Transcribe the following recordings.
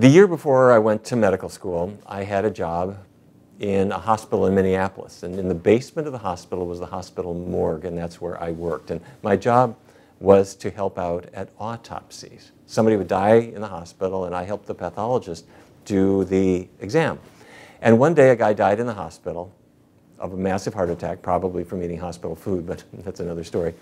The year before I went to medical school, I had a job in a hospital in Minneapolis. And in the basement of the hospital was the hospital morgue, and that's where I worked. And my job was to help out at autopsies. Somebody would die in the hospital, and I helped the pathologist do the exam. And one day a guy died in the hospital of a massive heart attack, probably from eating hospital food, but that's another story.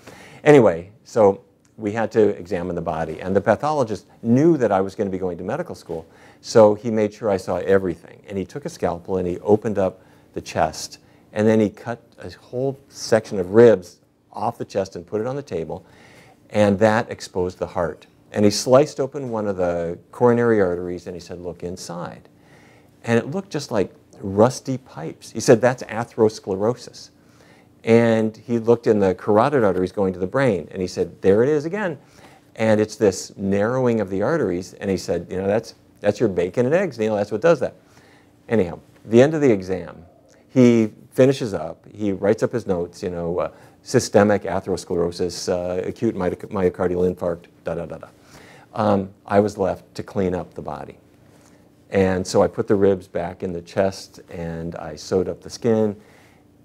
Anyway, so we had to examine the body, and the pathologist knew that I was going to be going to medical school, so he made sure I saw everything. And he took a scalpel and he opened up the chest, and then he cut a whole section of ribs off the chest and put it on the table, and that exposed the heart. And he sliced open one of the coronary arteries, and he said, "Look inside." And it looked just like rusty pipes. He said, "That's atherosclerosis." And he looked in the carotid arteries going to the brain, and he said, "There it is again." And it's this narrowing of the arteries, and he said, "You know, that's your bacon and eggs, Neal, that's what does that." Anyhow, the end of the exam, he finishes up, he writes up his notes, you know, systemic atherosclerosis, acute myocardial infarct, da-da-da-da. I was left to clean up the body. And so I put the ribs back in the chest, and I sewed up the skin.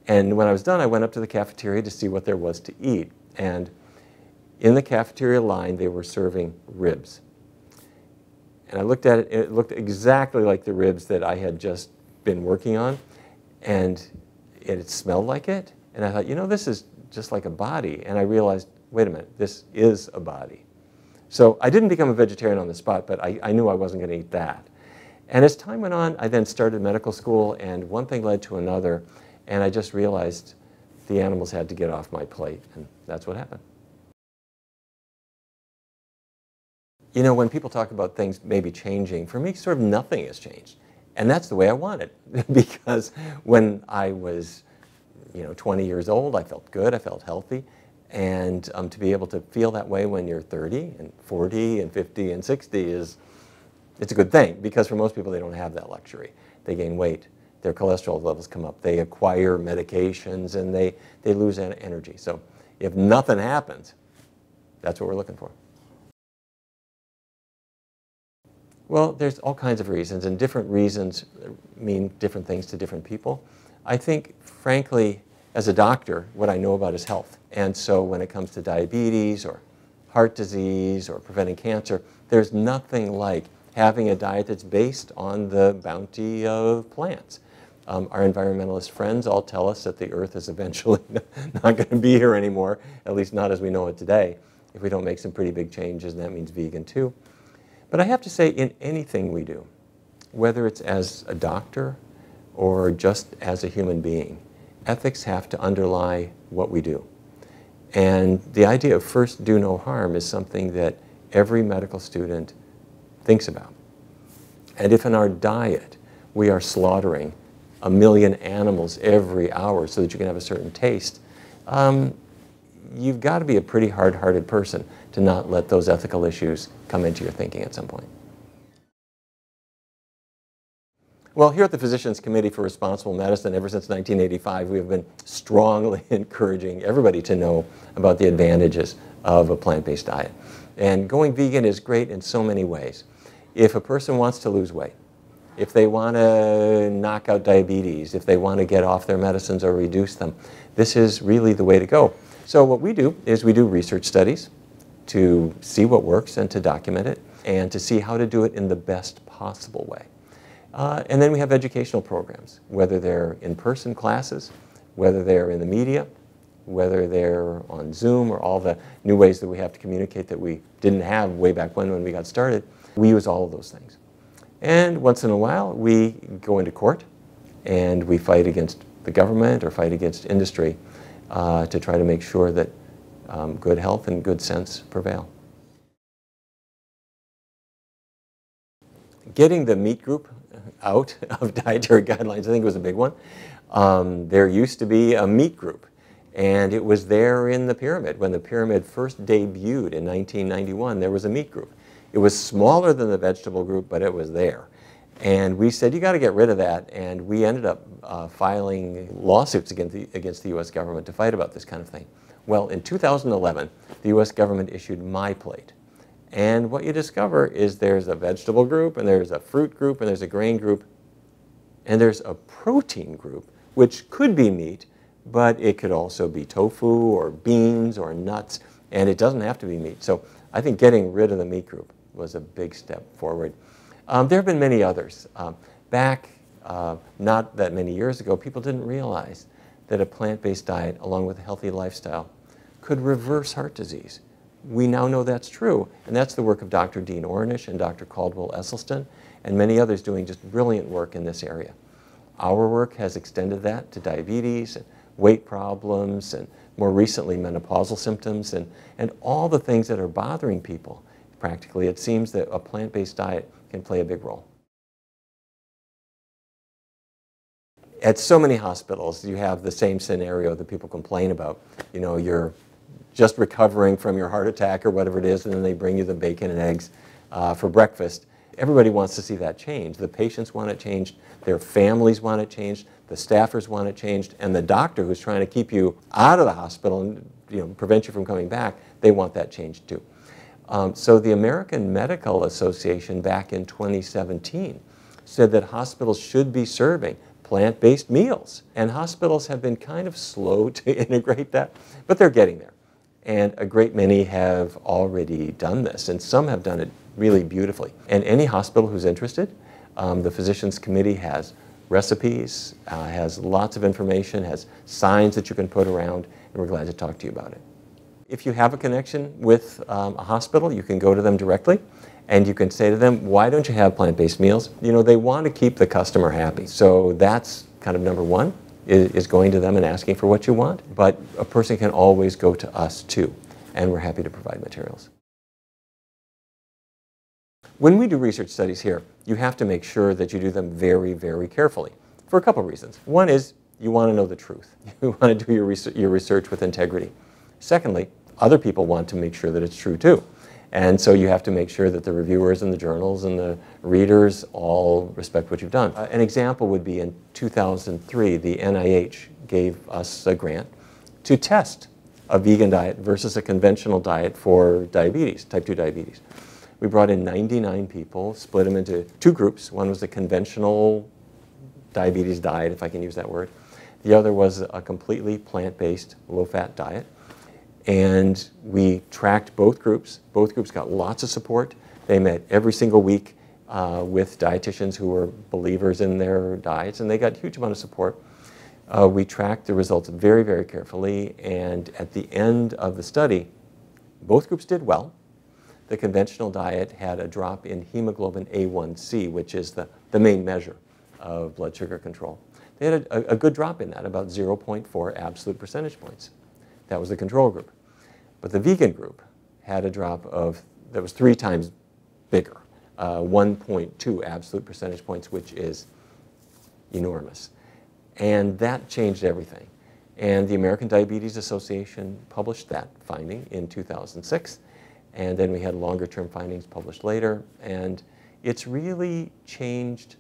And when I was done, I went up to the cafeteria to see what there was to eat. And in the cafeteria line, they were serving ribs. And I looked at it, and it looked exactly like the ribs that I had just been working on. And it smelled like it. And I thought, you know, this is just like a body. And I realized, wait a minute, this is a body. So I didn't become a vegetarian on the spot, but I knew I wasn't going to eat that. And as time went on, I then started medical school, and one thing led to another. And I just realized the animals had to get off my plate, and that's what happened. You know, when people talk about things maybe changing, for me, sort of nothing has changed. And that's the way I want it. Because when I was, 20 years old, I felt good, I felt healthy. And to be able to feel that way when you're 30 and 40 and 50 and 60 it's a good thing, because for most people, they don't have that luxury. They gain weight. Their cholesterol levels come up, they acquire medications, and they lose energy. So if nothing happens, that's what we're looking for. Well, there's all kinds of reasons, and different reasons mean different things to different people. I think, frankly, as a doctor, what I know about is health. And so when it comes to diabetes or heart disease or preventing cancer, there's nothing like having a diet that's based on the bounty of plants. Our environmentalist friends all tell us that the earth is eventually not going to be here anymore, at least not as we know it today, if we don't make some pretty big changes, and that means vegan too. But I have to say, in anything we do, whether it's as a doctor or just as a human being, ethics have to underlie what we do. And the idea of first do no harm is something that every medical student thinks about. And if in our diet we are slaughtering 1 million animals every hour so that you can have a certain taste, you've got to be a pretty hard-hearted person to not let those ethical issues come into your thinking at some point. Well, here at the Physicians Committee for Responsible Medicine, ever since 1985, we have been strongly encouraging everybody to know about the advantages of a plant-based diet. And going vegan is great in so many ways. If a person wants to lose weight, if they want to knock out diabetes, if they want to get off their medicines or reduce them, this is really the way to go. So what we do is we do research studies to see what works and to document it, and to see how to do it in the best possible way. And then we have educational programs, whether they're in-person classes, whether they're in the media, whether they're on Zoom, or all the new ways that we have to communicate that we didn't have way back when we got started. We use all of those things. And once in a while, we go into court, and we fight against the government or fight against industry to try to make sure that good health and good sense prevail. Getting the meat group out of dietary guidelines, I think, was a big one. There used to be a meat group, and it was there in the pyramid. When the pyramid first debuted in 1991, there was a meat group. It was smaller than the vegetable group, but it was there. And we said, you got to get rid of that. And we ended up filing lawsuits against the U.S. government to fight about this kind of thing. Well, in 2011, the U.S. government issued My Plate. And what you discover is there's a vegetable group, and there's a fruit group, and there's a grain group, and there's a protein group, which could be meat, but it could also be tofu or beans or nuts, and it doesn't have to be meat. So I think getting rid of the meat group was a big step forward. There have been many others. Back not that many years ago, people didn't realize that a plant-based diet, along with a healthy lifestyle, could reverse heart disease. We now know that's true, and that's the work of Dr. Dean Ornish and Dr. Caldwell Esselstyn, and many others doing just brilliant work in this area. Our work has extended that to diabetes and weight problems and more recently menopausal symptoms and all the things that are bothering people. Practically, it seems that a plant-based diet can play a big role. At so many hospitals, you have the same scenario that people complain about. You know, you're just recovering from your heart attack or whatever it is, and then they bring you the bacon and eggs for breakfast. Everybody wants to see that change. The patients want it changed, their families want it changed, the staffers want it changed, and the doctor who's trying to keep you out of the hospital and prevent you from coming back, they want that changed too. So the American Medical Association back in 2017 said that hospitals should be serving plant-based meals. And hospitals have been kind of slow to integrate that, but they're getting there. And a great many have already done this, and some have done it really beautifully. And any hospital who's interested, the Physicians Committee has recipes, has lots of information, has signs that you can put around, and we're glad to talk to you about it. If you have a connection with a hospital, you can go to them directly, and you can say to them, why don't you have plant-based meals? You know, they want to keep the customer happy. So that's kind of number one, is going to them and asking for what you want. But a person can always go to us too, and we're happy to provide materials. When we do research studies here, you have to make sure that you do them very, very carefully for a couple of reasons. One is you want to know the truth. You want to do your research with integrity. Secondly, other people want to make sure that it's true too. And so you have to make sure that the reviewers and the journals and the readers all respect what you've done. An example would be in 2003, the NIH gave us a grant to test a vegan diet versus a conventional diet for diabetes, type 2 diabetes. We brought in 99 people, split them into two groups. One was a conventional diabetes diet, if I can use that word. The other was a completely plant-based, low-fat diet. And we tracked both groups. Both groups got lots of support. They met every single week with dietitians who were believers in their diets, and they got a huge amount of support. We tracked the results very, very carefully, and at the end of the study, both groups did well. The conventional diet had a drop in hemoglobin A1C, which is the main measure of blood sugar control. They had a good drop in that, about 0.4 absolute percentage points. That was the control group. But the vegan group had a drop that was 3 times bigger, 1.2 absolute percentage points, which is enormous. And that changed everything. And the American Diabetes Association published that finding in 2006. And then we had longer-term findings published later. And it's really changed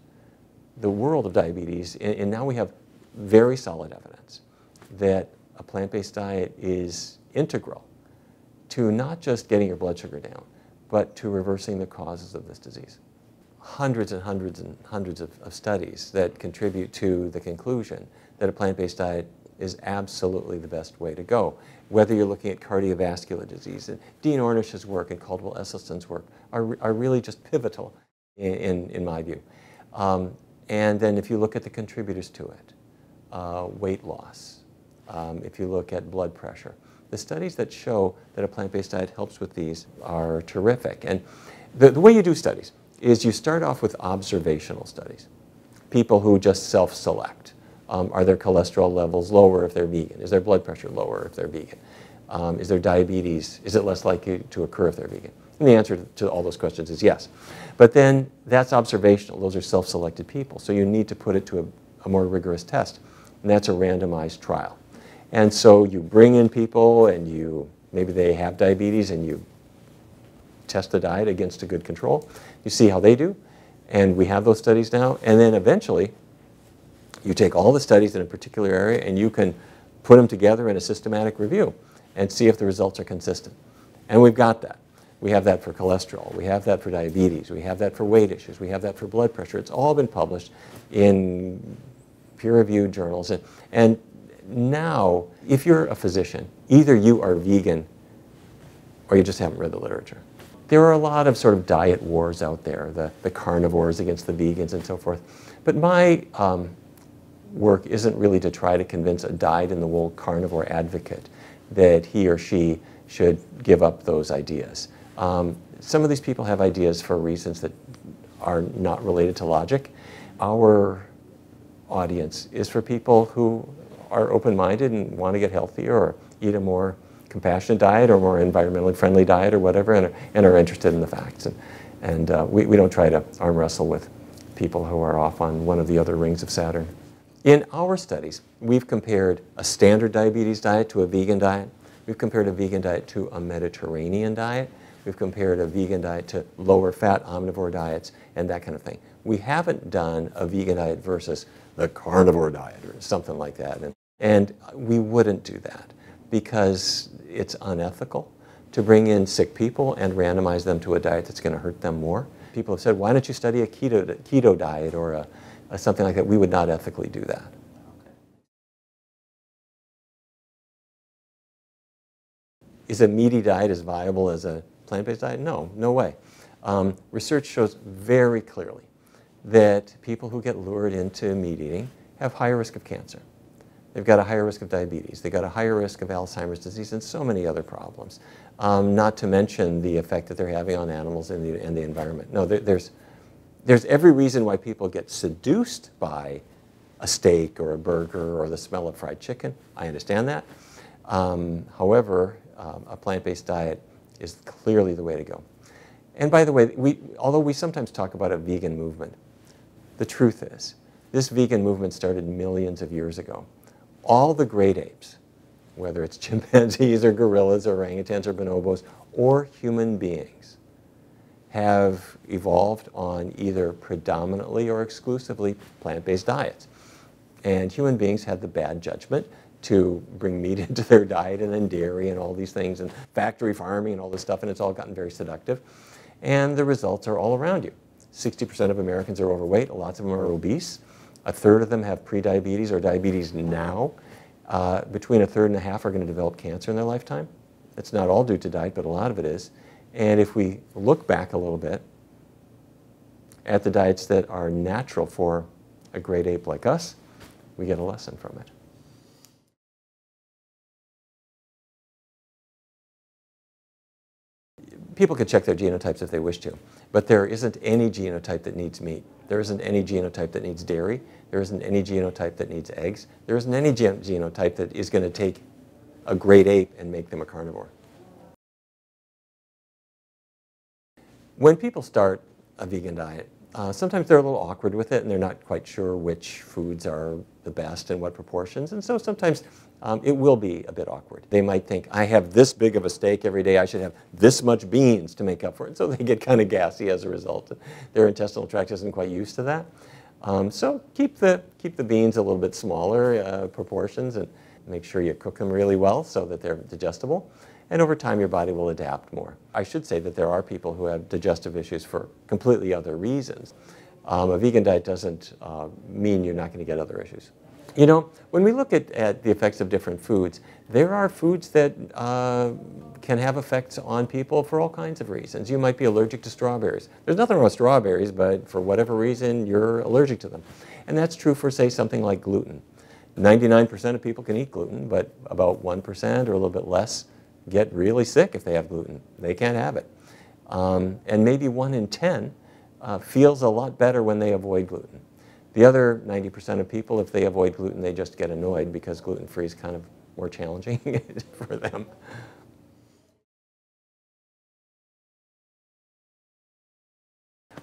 the world of diabetes. And now we have very solid evidence that a plant-based diet is integral to not just getting your blood sugar down, but to reversing the causes of this disease. Hundreds and hundreds and hundreds of studies that contribute to the conclusion that a plant-based diet is absolutely the best way to go. Whether you're looking at cardiovascular disease, and Dean Ornish's work and Caldwell Esselstyn's work are really just pivotal in my view. And then if you look at the contributors to it, weight loss, if you look at blood pressure, the studies that show that a plant-based diet helps with these are terrific. And the way you do studies is you start off with observational studies. People who just self-select. Are their cholesterol levels lower if they're vegan? Is their blood pressure lower if they're vegan? Is their diabetes, is it less likely to occur if they're vegan? And the answer to all those questions is yes. But then that's observational. Those are self-selected people. So you need to put it to a more rigorous test. And that's a randomized trial. And so you bring in people and maybe they have diabetes and you test the diet against a good control. You see how they do. And we have those studies now. And then eventually you take all the studies in a particular area and you can put them together in a systematic review and see if the results are consistent. And we've got that. We have that for cholesterol. We have that for diabetes. We have that for weight issues. We have that for blood pressure. It's all been published in peer-reviewed journals. And now, if you're a physician, either you are vegan or you just haven't read the literature. There are a lot of sort of diet wars out there, the carnivores against the vegans and so forth. But my work isn't really to try to convince a dyed-in-the-wool carnivore advocate that he or she should give up those ideas. Some of these people have ideas for reasons that are not related to logic. Our audience is for people who are open-minded and want to get healthier or eat a more compassionate diet or more environmentally friendly diet or whatever, and are interested in the facts. And we don't try to arm wrestle with people who are off on one of the other rings of Saturn. In our studies, we've compared a standard diabetes diet to a vegan diet. We've compared a vegan diet to a Mediterranean diet. We've compared a vegan diet to lower fat omnivore diets and that kind of thing. We haven't done a vegan diet versus the carnivore diet or something like that. And we wouldn't do that because it's unethical to bring in sick people and randomize them to a diet that's going to hurt them more. People have said, why don't you study a keto diet or something like that? We would not ethically do that. Is a meaty diet as viable as a plant-based diet? No, no way. Research shows very clearly that people who get lured into meat eating have higher risk of cancer. They've got a higher risk of diabetes. They've got a higher risk of Alzheimer's disease and so many other problems. Not to mention the effect that they're having on animals and the environment. No, there's every reason why people get seduced by a steak or a burger or the smell of fried chicken. I understand that. However, a plant-based diet is clearly the way to go. And by the way, although we sometimes talk about a vegan movement, the truth is, this vegan movement started millions of years ago. All the great apes, whether it's chimpanzees or gorillas or orangutans or bonobos or human beings, have evolved on either predominantly or exclusively plant-based diets. And human beings had the bad judgment to bring meat into their diet and then dairy and all these things and factory farming and all this stuff, and it's all gotten very seductive. And the results are all around you. 60% of Americans are overweight, lots of them are obese. A third of them have prediabetes or diabetes now. Between a third and a half are going to develop cancer in their lifetime. It's not all due to diet, but a lot of it is. And if we look back a little bit at the diets that are natural for a great ape like us, we get a lesson from it. People can check their genotypes if they wish to, but there isn't any genotype that needs meat. There isn't any genotype that needs dairy. There isn't any genotype that needs eggs. There isn't any genotype that is going to take a great ape and make them a carnivore. When people start a vegan diet, sometimes they're a little awkward with it and they're not quite sure which foods are the best and what proportions, and so sometimes it will be a bit awkward. They might think, I have this big of a steak every day, I should have this much beans to make up for it, so they get kind of gassy as a result. Their intestinal tract isn't quite used to that. So keep the beans a little bit smaller proportions and make sure you cook them really well so that they're digestible. And over time, your body will adapt more. I should say that there are people who have digestive issues for completely other reasons. A vegan diet doesn't mean you're not going to get other issues. You know, when we look at the effects of different foods, there are foods that can have effects on people for all kinds of reasons. You might be allergic to strawberries. There's nothing wrong with strawberries, but for whatever reason, you're allergic to them. And that's true for, say, something like gluten. 99% of people can eat gluten, but about 1% or a little bit less get really sick if they have gluten. They can't have it. And maybe 1 in 10 feels a lot better when they avoid gluten. The other 90% of people, if they avoid gluten, they just get annoyed because gluten-free is kind of more challenging for them.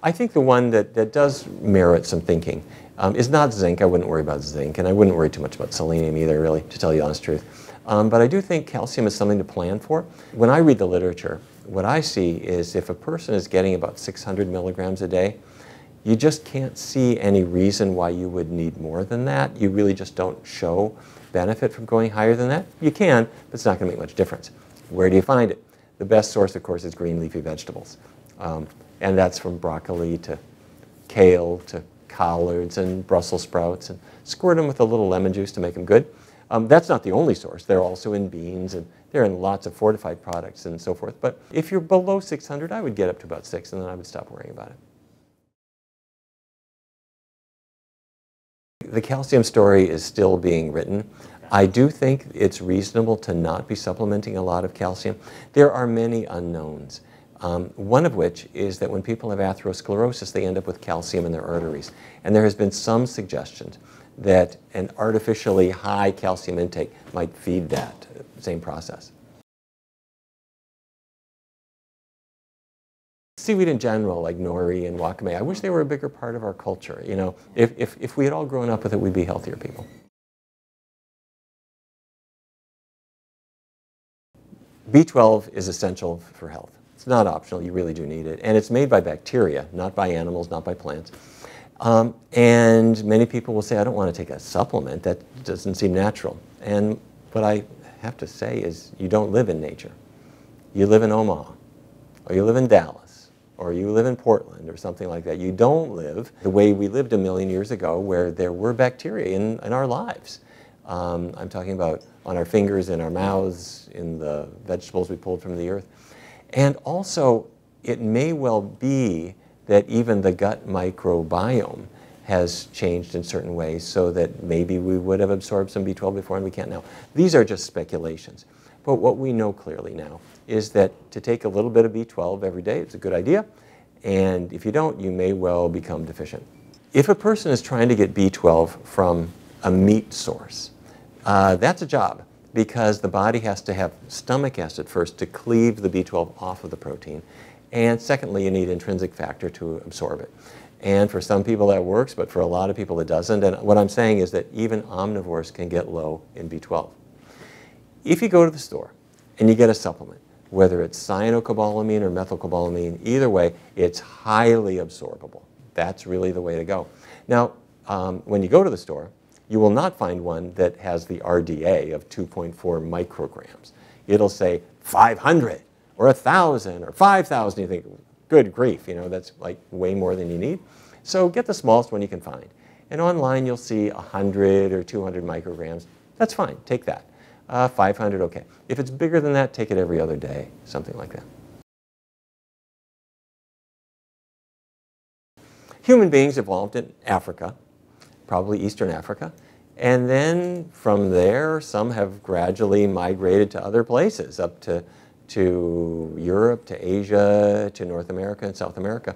I think the one that does merit some thinking is not zinc. I wouldn't worry about zinc, and I wouldn't worry too much about selenium either, really, to tell you the honest truth. But I do think calcium is something to plan for. When I read the literature, what I see is if a person is getting about 600 milligrams a day, you just can't see any reason why you would need more than that. You really just don't show benefit from going higher than that. You can, but it's not going to make much difference. Where do you find it? The best source, of course, is green leafy vegetables. And that's from broccoli to kale to collards and Brussels sprouts, and squirt them with a little lemon juice to make them good. That's not the only source. They're also in beans, and they're in lots of fortified products and so forth. But if you're below 600, I would get up to about 6, and then I would stop worrying about it. The calcium story is still being written. I do think it's reasonable to not be supplementing a lot of calcium. There are many unknowns. One of which is that when people have atherosclerosis, they end up with calcium in their arteries. And there has been some suggestions that an artificially high calcium intake might feed that same process. Seaweed in general, like nori and wakame, I wish they were a bigger part of our culture. You know, if we had all grown up with it, we'd be healthier people. B12 is essential for health. It's not optional, you really do need it. And it's made by bacteria, not by animals, not by plants. And many people will say, I don't want to take a supplement, that doesn't seem natural. And what I have to say is, you don't live in nature. You live in Omaha, or you live in Dallas, or you live in Portland, or something like that. You don't live the way we lived a million years ago, where there were bacteria in our lives. I'm talking about on our fingers, in our mouths, in the vegetables we pulled from the earth. And also, it may well be that even the gut microbiome has changed in certain ways, so that maybe we would have absorbed some B12 before and we can't now. These are just speculations. But what we know clearly now is that to take a little bit of B12 every day is a good idea. And if you don't, you may well become deficient. If a person is trying to get B12 from a meat source, that's a job, because the body has to have stomach acid first to cleave the B12 off of the protein. And secondly, you need intrinsic factor to absorb it. And for some people that works, but for a lot of people it doesn't. And what I'm saying is that even omnivores can get low in B12. If you go to the store and you get a supplement, whether it's cyanocobalamin or methylcobalamin, either way, it's highly absorbable. That's really the way to go. Now, when you go to the store, you will not find one that has the RDA of 2.4 micrograms. It'll say 500 or 1,000 or 5,000. You think, good grief, you know, that's like way more than you need. So get the smallest one you can find. And online you'll see 100 or 200 micrograms. That's fine, take that. 500, okay. If it's bigger than that, take it every other day, something like that. Human beings evolved in Africa, probably Eastern Africa. And then from there, some have gradually migrated to other places, up to Europe, to Asia, to North America and South America.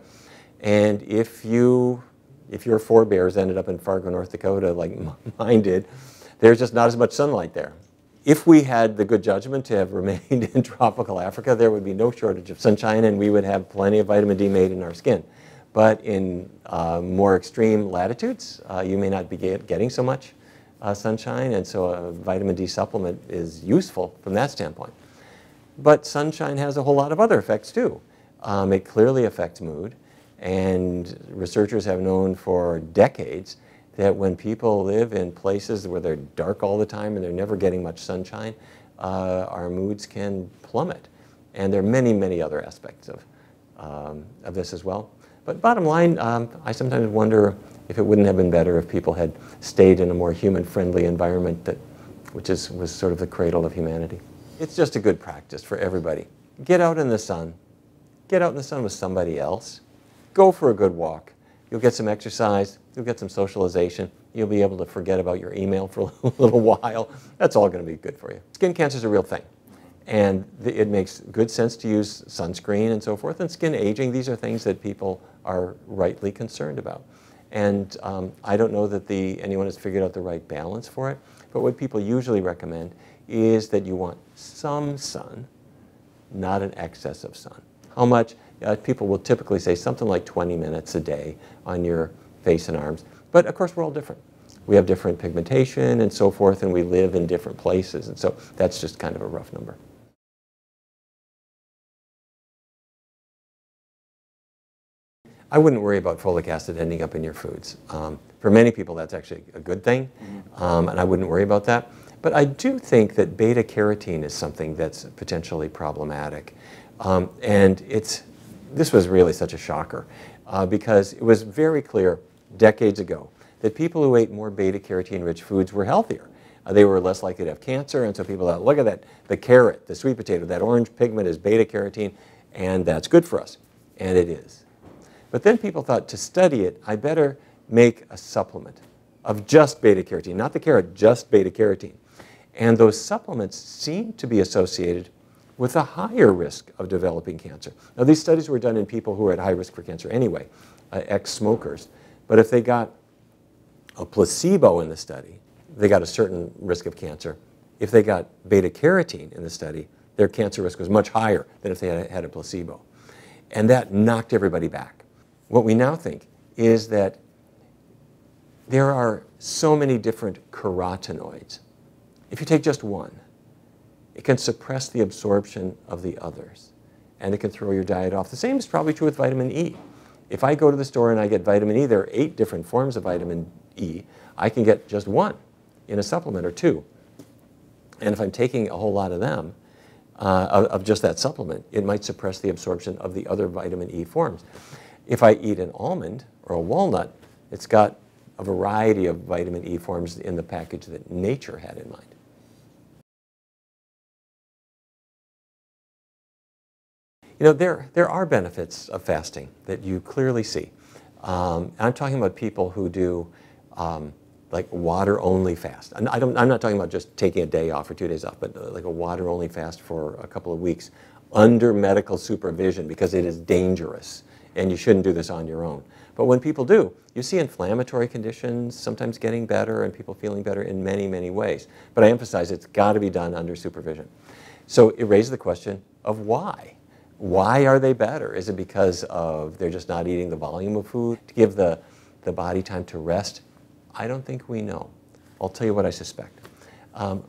And if your forebears ended up in Fargo, North Dakota, like mine did, there's just not as much sunlight there. If we had the good judgment to have remained in tropical Africa, there would be no shortage of sunshine, and we would have plenty of vitamin D made in our skin. But in more extreme latitudes, you may not be getting so much sunshine, and so a vitamin D supplement is useful from that standpoint. But sunshine has a whole lot of other effects too. It clearly affects mood, and researchers have known for decades that when people live in places where they're dark all the time and they're never getting much sunshine, our moods can plummet. And there are many, many other aspects of this as well. But bottom line, I sometimes wonder if it wouldn't have been better if people had stayed in a more human-friendly environment, which was sort of the cradle of humanity. It's just a good practice for everybody. Get out in the sun. Get out in the sun with somebody else. Go for a good walk. You'll get some exercise. You'll get some socialization. You'll be able to forget about your email for a little while. That's all going to be good for you. Skin cancer is a real thing. And it makes good sense to use sunscreen and so forth. And skin aging, these are things that people are rightly concerned about. And I don't know that anyone has figured out the right balance for it. But what people usually recommend is that you want some sun, not an excess of sun. How much? People will typically say something like 20 minutes a day on your face and arms. But of course, we're all different. We have different pigmentation and so forth, and we live in different places. And so that's just kind of a rough number. I wouldn't worry about folic acid ending up in your foods. For many people, that's actually a good thing, and I wouldn't worry about that. But I do think that beta carotene is something that's potentially problematic. And this was really such a shocker because it was very clear decades ago that people who ate more beta carotene rich foods were healthier. They were less likely to have cancer, and so people thought, look at that, the carrot, the sweet potato, that orange pigment is beta carotene, and that's good for us. And it is. But then people thought, to study it, I better make a supplement of just beta carotene, not the carrot, just beta carotene. And those supplements seem to be associated with a higher risk of developing cancer. Now, these studies were done in people who were at high risk for cancer anyway, ex-smokers. But if they got a placebo in the study, they got a certain risk of cancer. If they got beta carotene in the study, their cancer risk was much higher than if they had a placebo. And that knocked everybody back. What we now think is that there are so many different carotenoids. If you take just one, it can suppress the absorption of the others, and it can throw your diet off. The same is probably true with vitamin E. If I go to the store and I get vitamin E, there are 8 different forms of vitamin E. I can get just one in a supplement or 2. And if I'm taking a whole lot of them, of just that supplement, it might suppress the absorption of the other vitamin E forms. If I eat an almond or a walnut, it's got a variety of vitamin E forms in the package that nature had in mind. You know, there are benefits of fasting that you clearly see. I'm talking about people who do like water-only fast. I'm not talking about just taking a day off or 2 days off, but like a water-only fast for a couple of weeks under medical supervision because it is dangerous and you shouldn't do this on your own. But when people do, you see inflammatory conditions sometimes getting better and people feeling better in many, many ways. But I emphasize it's got to be done under supervision. So it raises the question of why. Why are they better? Is it because they're just not eating the volume of food to give the body time to rest? I don't think we know. I'll tell you what I suspect.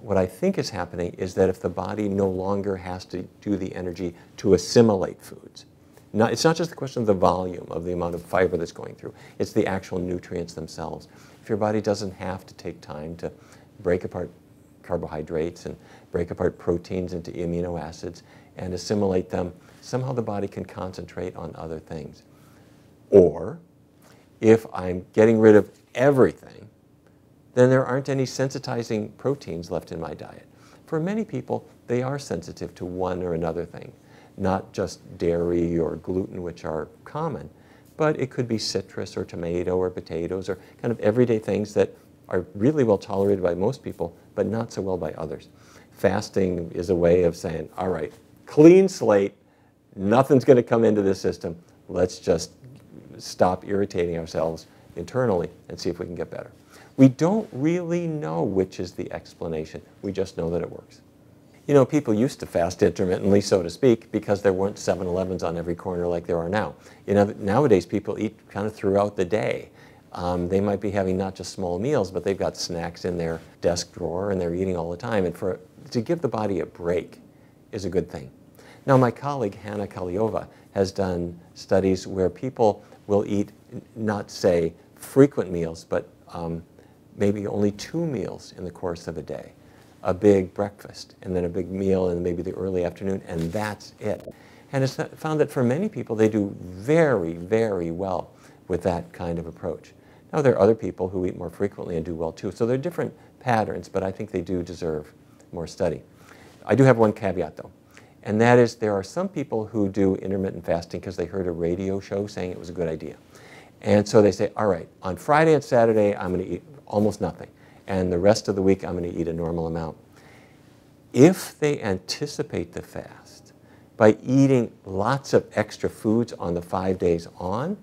What I think is happening is that if the body no longer has to do the energy to assimilate foods, it's not just the question of the volume of the amount of fiber that's going through, it's the actual nutrients themselves. If your body doesn't have to take time to break apart carbohydrates and break apart proteins into amino acids and assimilate them, somehow the body can concentrate on other things. Or if I'm getting rid of everything, then there aren't any sensitizing proteins left in my diet. For many people, they are sensitive to one or another thing, not just dairy or gluten, which are common, but it could be citrus or tomato or potatoes or kind of everyday things that are really well tolerated by most people, but not so well by others. Fasting is a way of saying, all right, clean slate, nothing's going to come into this system. Let's just stop irritating ourselves internally and see if we can get better. We don't really know which is the explanation. We just know that it works. You know, people used to fast intermittently, so to speak, because there weren't 7-Elevens on every corner like there are now. You know, nowadays people eat kind of throughout the day. They might be having not just small meals, but they've got snacks in their desk drawer and they're eating all the time. And to give the body a break is a good thing. Now, my colleague Hannah Kaliova has done studies where people will eat, not say frequent meals, but maybe only 2 meals in the course of a day. A big breakfast and then a big meal and maybe the early afternoon, and that's it. And it's found that for many people, they do very, very well with that kind of approach. Now, there are other people who eat more frequently and do well too. So there are different patterns, but I think they do deserve more study. I do have one caveat though, and that is there are some people who do intermittent fasting because they heard a radio show saying it was a good idea. And so they say, all right, on Friday and Saturday, I'm going to eat almost nothing. And the rest of the week, I'm going to eat a normal amount. If they anticipate the fast by eating lots of extra foods on the 5 days on,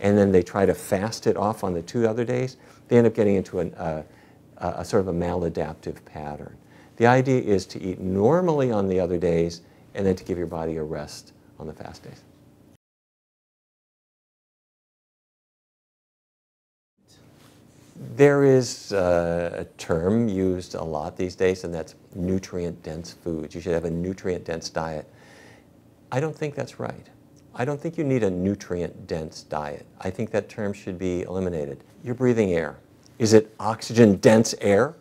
and then they try to fast it off on the 2 other days, they end up getting into a sort of a maladaptive pattern. The idea is to eat normally on the other days and then to give your body a rest on the fast days. There is a term used a lot these days, and that's nutrient-dense foods. You should have a nutrient-dense diet. I don't think that's right. I don't think you need a nutrient-dense diet. I think that term should be eliminated. You're breathing air. Is it oxygen-dense air?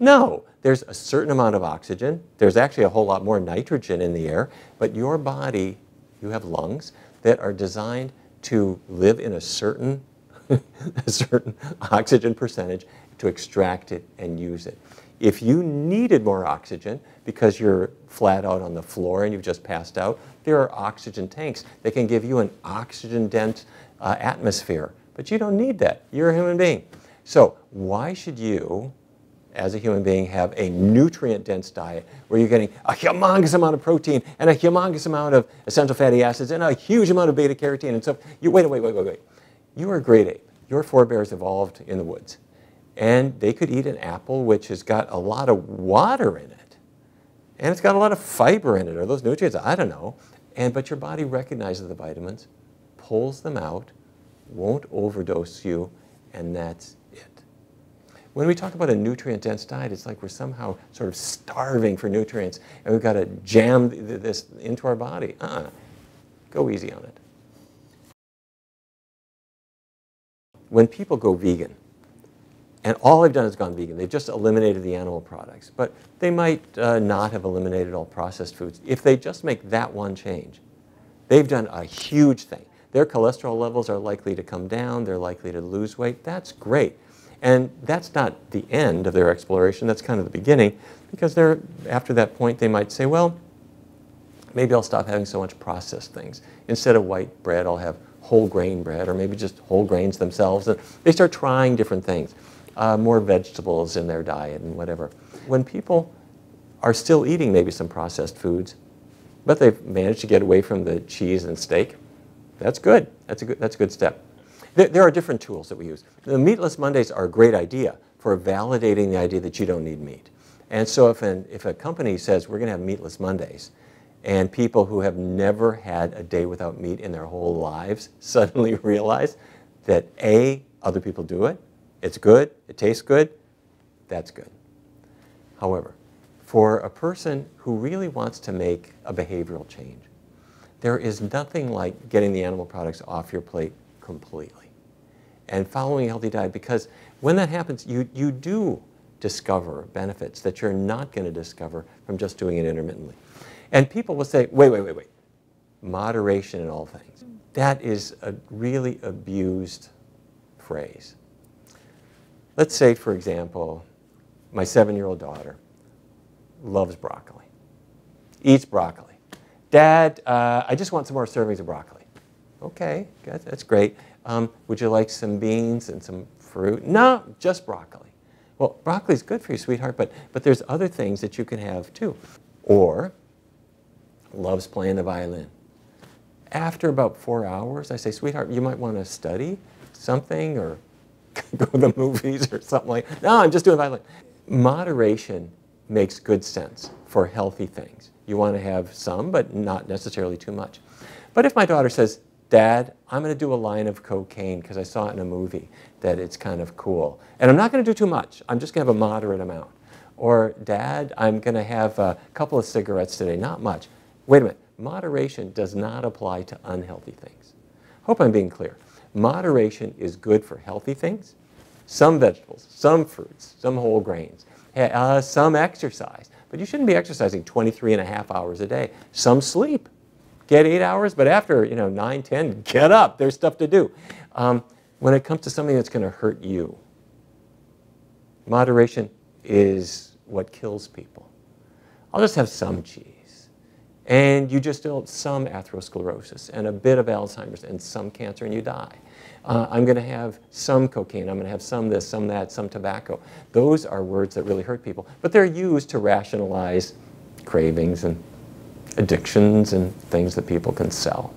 No, there's a certain amount of oxygen. There's actually a whole lot more nitrogen in the air, but your body, you have lungs that are designed to live in a certain, a certain oxygen percentage to extract it and use it. If you needed more oxygen because you're flat out on the floor and you've just passed out, there are oxygen tanks that can give you an oxygen-dense atmosphere. But you don't need that. You're a human being. So why should you, as a human being, have a nutrient-dense diet where you're getting a humongous amount of protein and a humongous amount of essential fatty acids and a huge amount of beta-carotene and so wait. You are a great ape. Your forebears evolved in the woods. And they could eat an apple which has got a lot of water in it. And it's got a lot of fiber in it, or those nutrients, I don't know. But your body recognizes the vitamins, pulls them out, won't overdose you, and that's it. When we talk about a nutrient-dense diet, it's like we're somehow sort of starving for nutrients, and we've got to jam this into our body. Go easy on it. When people go vegan, and all they've done is gone vegan. They've just eliminated the animal products. But they might not have eliminated all processed foods. If they just make that one change, they've done a huge thing. Their cholesterol levels are likely to come down. They're likely to lose weight. That's great. And that's not the end of their exploration. That's kind of the beginning. Because after that point, they might say, well, maybe I'll stop having so much processed things. Instead of white bread, I'll have whole grain bread, or maybe just whole grains themselves. And they start trying different things. More vegetables in their diet and whatever. When people are still eating maybe some processed foods, but they've managed to get away from the cheese and steak, that's good. That's a good step. There are different tools that we use. The Meatless Mondays are a great idea for validating the idea that you don't need meat. And so if a company says we're going to have Meatless Mondays, and people who have never had a day without meat in their whole lives suddenly realize that A, other people do it, it's good, it tastes good, that's good. However, for a person who really wants to make a behavioral change, there is nothing like getting the animal products off your plate completely and following a healthy diet, because when that happens, you do discover benefits that you're not going to discover from just doing it intermittently. And people will say, wait, moderation in all things. That is a really abused phrase. Let's say, for example, my 7-year-old daughter loves broccoli, eats broccoli. Dad, I just want some more servings of broccoli. Okay, good, that's great. Would you like some beans and some fruit? No, just broccoli. Well, broccoli's good for you, sweetheart, but there's other things that you can have too. Or loves playing the violin. After about 4 hours, I say, sweetheart, you might want to study something or go to the movies or something like that. No, I'm just doing violin. Moderation makes good sense for healthy things. You want to have some, but not necessarily too much. But if my daughter says, Dad, I'm going to do a line of cocaine because I saw it in a movie that it's kind of cool. And I'm not going to do too much. I'm just going to have a moderate amount. Or, Dad, I'm going to have a couple of cigarettes today, not much. Wait a minute. Moderation does not apply to unhealthy things. Hope I'm being clear. Moderation is good for healthy things, some vegetables, some fruits, some whole grains, some exercise. But you shouldn't be exercising 23.5 hours a day. Some sleep. Get 8 hours, but after 9, 10, get up. There's stuff to do. When it comes to something that's going to hurt you, moderation is what kills people. I'll just have some cheese. And you just develop some atherosclerosis and a bit of Alzheimer's and some cancer and you die. I'm going to have some cocaine. I'm going to have some this, some that, some tobacco. Those are words that really hurt people. But they're used to rationalize cravings and addictions and things that people can sell.